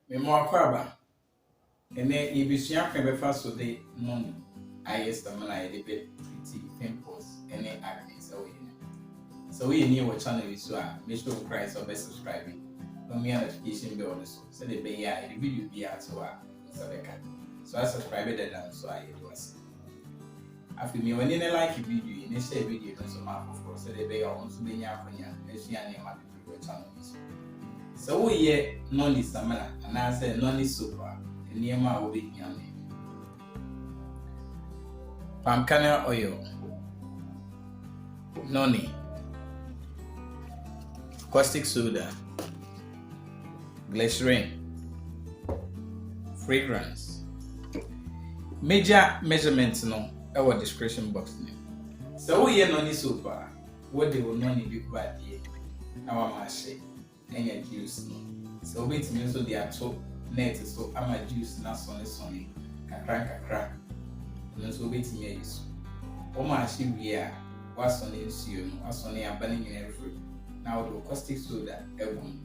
Me more kwaba. And then if you can be fast so they NONI. I used to man I did pretty pimples and acne so we knew what channel is so make sure Christ or best subscribing. No me notification bell also. So the be the video be out so I subscribe it down so I do us. After me when you like a video, you share video so my for so the be on so be nya konya e share na ma people channel is. So we here NONI samana and I say NONI super near my will be yummy. Palm kernel oil, NONI, caustic soda, glycerin, fragrance. Major measurements no our description box. So we are NONI super. What they will NONI be quite here. Our mashi and your juice. So wait me so they are top net so I'm a juice na sonny kakra. So wait me use. Oma she we are what's on the issue, what's on the abandoning in every now the caustic soda, everyone.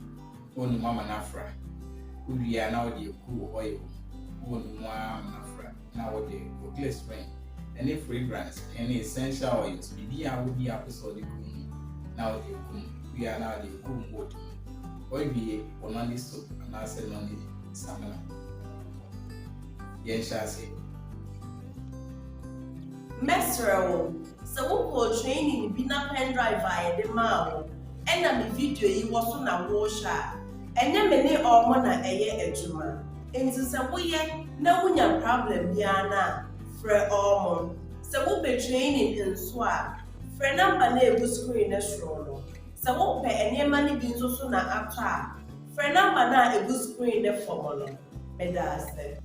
Only Mamma Nafra. We are now the cool oil. Only Nafra. Now the glycerin. Any fragrance, any essential oils. Maybe I will be episodic. Now we are now the cool water. Oil be on soap and I said NONI samana. Yes, I say. Mesro, so we training be na pen drive via the mouth. And na video yi was na washer. And then many or more na eye ejuma. Into some way, no one problem yana. Fre ormon. So we be training in swap. Fre number na screen as roll. So we pay any money being so na after. Fre number na a screen the formula. Medase.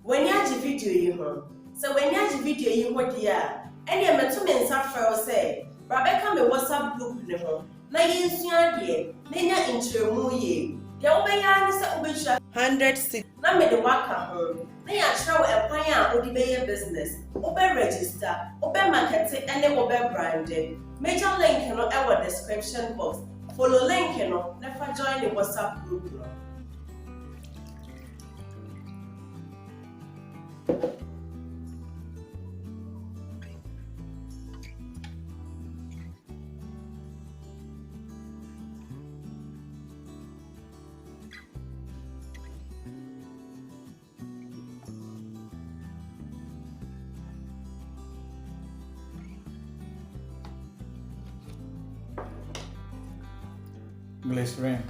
When you have video you so when you have video you what dia any meto me nsa frɛ say Rebecca me WhatsApp group ne ho na yensua de na nya intremu ye de obɛya ne sɛ obɛhua 100 na me de waka ho na ya kyerɛw ɛkwan a odi bɛyɛ business obɛ register obɛ market ene obɛ brand major link no ɛwɔ description box follow link no na fa join the WhatsApp group no. Glycerin.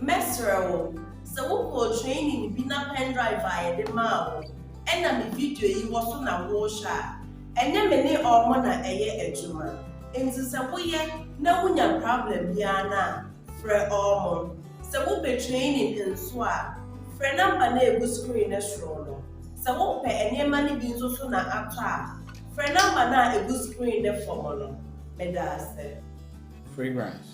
Mesro, so we training be na pen drive via the mouth. And na me video yi was na washer. And then many or more na eye ejuma. Into some way, no one problem yana. Fre ormon. So we be training in swap. Fre number na screen as roll. So we pay any money being so na after. Fre number na screen the formula. Medase. Fragrance.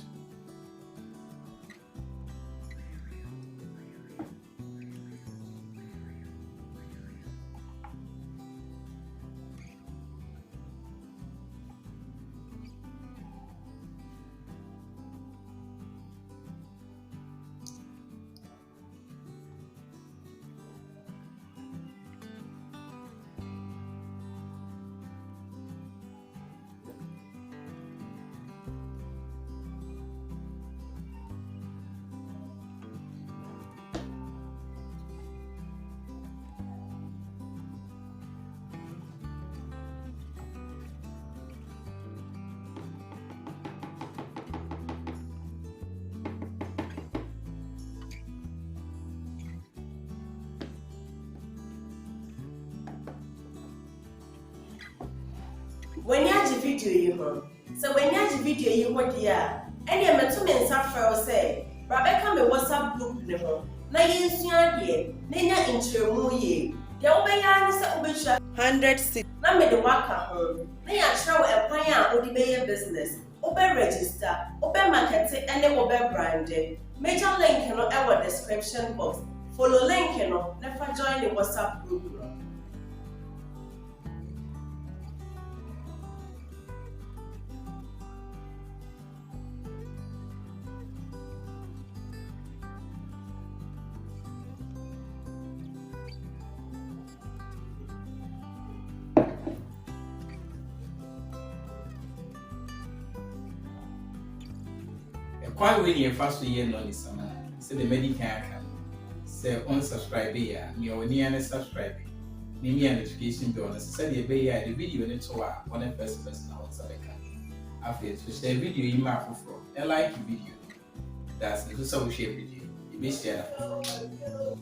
When you have video you So when you watch the video you ho dia, any meto me nsa frɛ wo sɛ, Rebecca me WhatsApp group ne ho. Na yensua de, na nya nkyerɛmu yie. Deɛ wobɛyɛ ne sɛ wobɛhwɛ 100 na me de waka ho. Na ya kyerɛ wo ɛkwan a wode bɛyɛ business. Obe register, obe market, and then obe brand. Major link in our description box. Follow link never join the WhatsApp group. Quite when you first year NONI summer, say the medical can say unsubscribe here, me or near subscribe. Name me a notification bell, said the the video in it to one first person on Sabeka. After it, which the video you might from a like video. That's the social share video. You may share that.